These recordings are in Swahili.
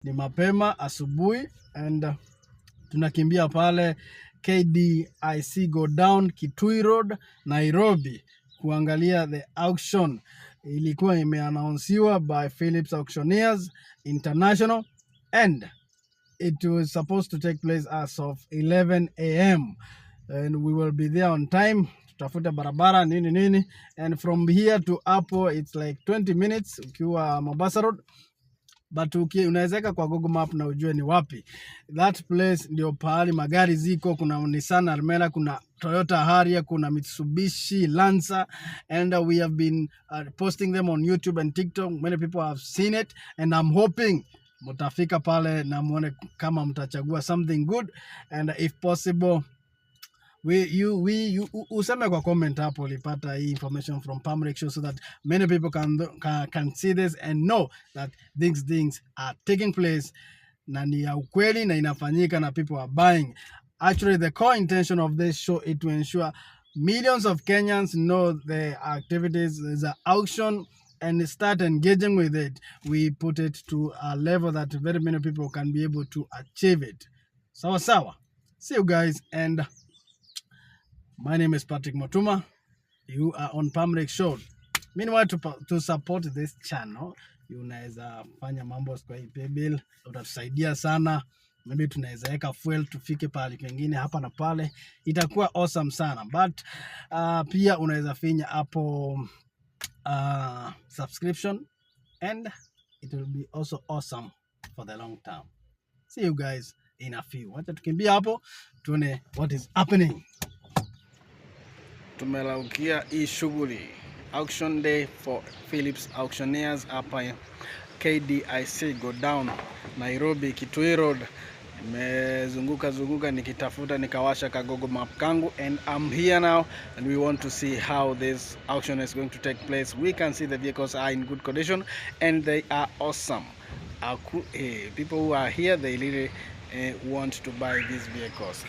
ni mapema asubuhi and tunakimbia pale KDIC go down Kitui Road Nairobi kuangalia the auction. Ilikuwa imeannouncewa by Phillips Auctioneers International and it was supposed to take place as of 11 a.m. and we will be there on time. Tutafuta barabara nini and from here to Apo it's like 20 minutes ukiwa Mombasa Road, but unawezeka kwa Google Map na ujue ni wapi. That place ndio pahali magari ziko. Kuna Nissan Almera, kuna Toyota Harrier, kuna Mitsubishi Lancer, and we have been posting them on YouTube and TikTok. Many people have seen it and I'm hoping mutafika pale na muone kama mtachagua something good, and if possible useme kwa comment hapo ulipata hii information from Pamrek Show so that many people can see this and know that these things are taking place na ni ya ukweli na inafanyika na people are buying. Actually, the core intention of this show is to ensure millions of Kenyans know the activities, the auction, and start engaging with it. We put it to a level that very many people can be able to achieve it. Sawa. See you guys, and my name is Patrick Motuma. You are on Pamrek Show. Meanwhile, to support this channel, unaweza fanya mambo kwa hii paybill, utatusaidia sana. Maybe tunaweza weka fuel tufike pale pengine hapa na pale. Itakuwa awesome sana. But pia unaweza finya hapo subscription and it will be also awesome for the long term. See you guys in a few. Wacha tukimbia hapo tuone what is happening. Tumelaukia hii shughuli auction day for Phillips Auctioneers hapa KDIC go down Nairobi Kitui Road. Nimezunguka nikitafuta nikawasha ka Google Map kangu, and I'm here now and we want to see how this auction is going to take place. We can see the vehicles are in good condition and they are awesome. People who are here, they really want to buy these vehicles.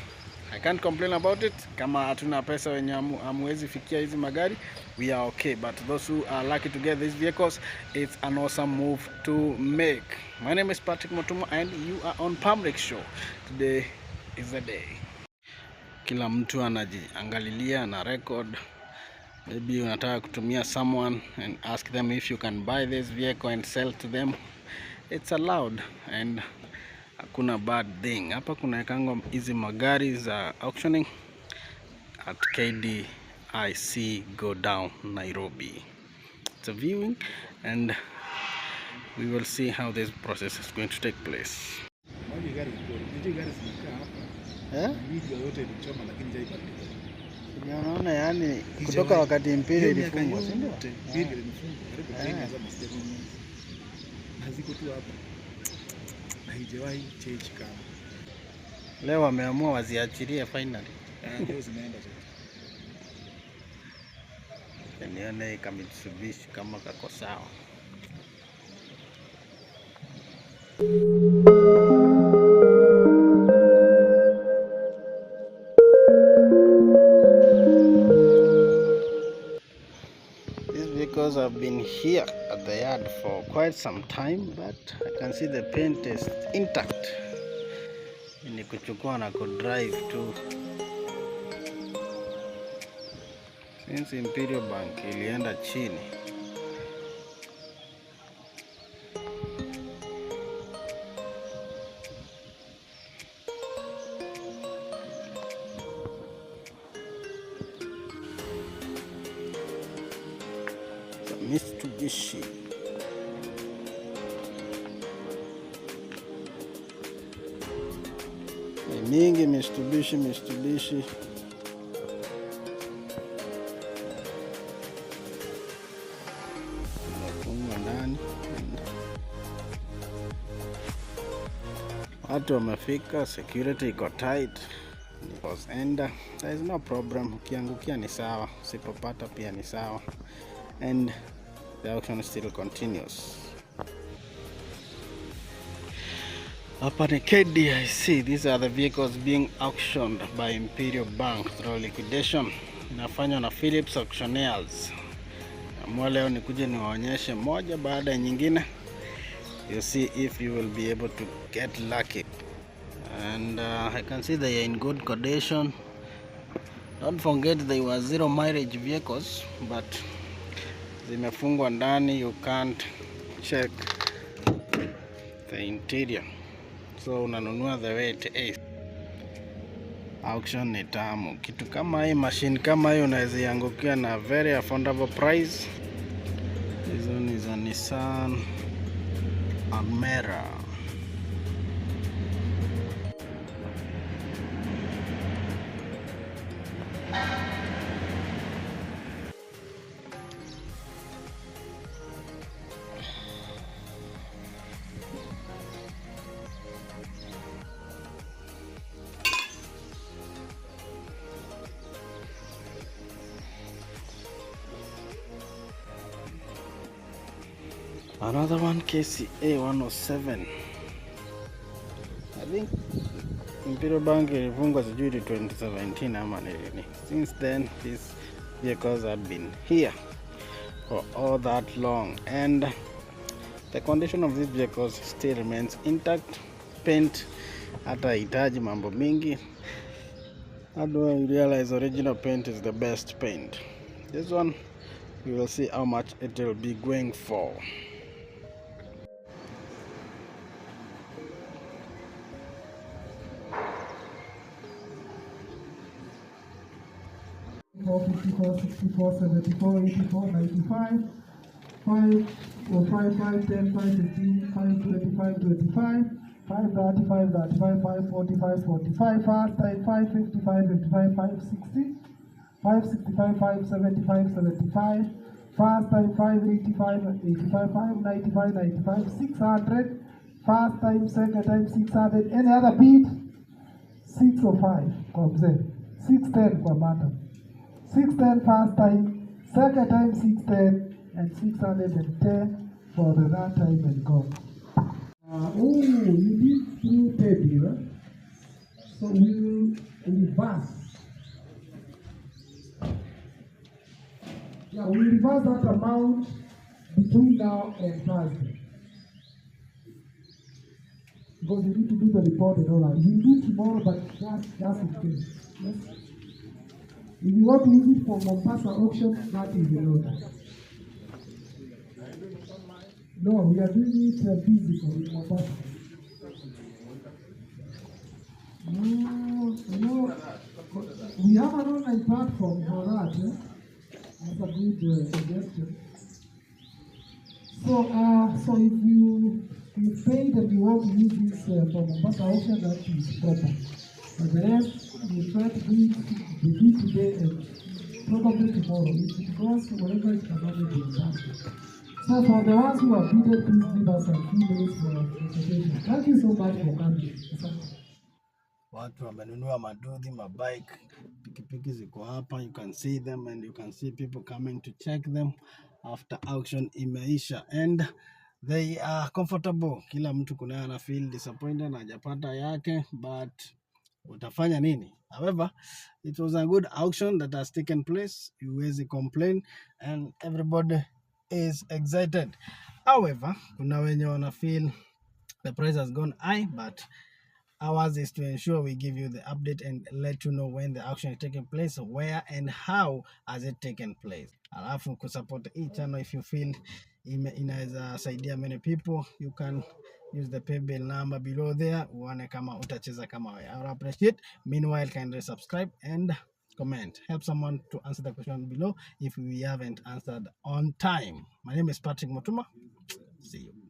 I can't complain about it. Kama hatuna pesa wenye hamwezi fikia hizi magari, we are okay. But those who are lucky to get these vehicles, it's an awesome move to make. My name is Patrick Motuma and you are on Pamrek Show. Today is the day. Kila mtu anajiangalilia na record. Maybe unataka kutumia someone and ask them if you can buy this vehicle and sell to them. It's allowed and hakuna bad thing. Hapa kuna kango hizi magari za auctioning at KDIC go down Nairobi. It's a viewing and we will see how this process is going to take place. Unaona yani kutoka wakati Imperial ilifungwa, si ndio? Haziko tu hapa. Haijawahi change kama. Leo wameamua waziachilie finally. Ndio zimeenda zote. Nione kama Mitsubishi kama kako sawa. Because I've been here at the yard for quite some time, but I can see the paint is intact. Ni kuchukua na kudrive tu. Since Imperial Bank ilienda chini. Mitsubishi. Mingi Mitsubishi. Nafunga ndani. Watu wamefika, security iko tight. And there is no problem. Ukiangukia ni sawa, usipopata pia ni sawa. And the auction still continues. Hapa ni KDIC. These are the vehicles being auctioned by Imperial Bank through liquidation. Inafanywa na Phillips Auctioneers. Leo nikuje niwaonyeshe moja baada ya nyingine You see if you will be able to get lucky. And I can see they are in good condition. Don't forget they were 0 mileage vehicles, but zimefungwa ndani, you can't check the interior, so unanunua the way it is. Auction ni tamu. Kitu kama hii, machine kama hii unaweza iangukia na very affordable price. Hizo ni za Nissan Almera. Another one, KCA 107. I think Imperial Bank ilifungwa sijui 2017 ama nini. Since then these vehicles have been here for all that long, and the condition of these vehicles still remains intact. Paint hata hitaji mambo mingi. How do I realize original paint is the best paint? This one we will see how much it will be going for. Four, 54, 64, 74, 84, 95, 5, 5, 5, 10, 5, 15, 5, 25, 25, 5, 35, 35, 5, 45, 45, fast time 5, 55, 55, 5, 60, 5, 65, 5, 75, 75, fast time 5, 85, 85, 5, 95, 95, 600, fast time, second time 600, any other beat, 605, kwa mzee, 610 kwa madam. 610 first time, second time 610, and 610 for the that time and go. You did through paybill, right? So we will reverse. Yeah, we will reverse that amount between now and Thursday. Because you need to do the report and all that. We will do tomorrow, but just in case. Yes? If you want to use it for Mpesa auction, that is the order. No, we are doing it physically for Mpesa. No, we have an online platform for that. That's a good suggestion. So if you paid and you want to use this for Mpesa auction, that is proper. But the rest, we try to do it today and probably tomorrow. If it goes whatever it cannot be done. So for the ones who have bidden, please give us a few minutes for consultation. Thank you so much for coming. Watu wamenunua madudhi, mabike, pikipiki ziko hapa. You can see them and you can see people coming to check them after auction imeisha, and they are comfortable. Kila mtu kuna ana feel disappointed na hajapata yake, but utafanya nini? However, it was a good auction that has taken place. Huwezi complain and everybody is excited. However, kuna wenye wana feel the price has gone high, but ours is to ensure we give you the update and let you know when the auction is taking place, where and how has it taken place. Alafu kusupport hii channel, if you feel inaweza saidia many people, you can use the paybill number below there, uone kama utacheza kama wewe. I would appreciate. Meanwhile, kindly subscribe and comment. Help someone to answer the question below if we haven't answered on time. My name is Patrick Motuma. See you.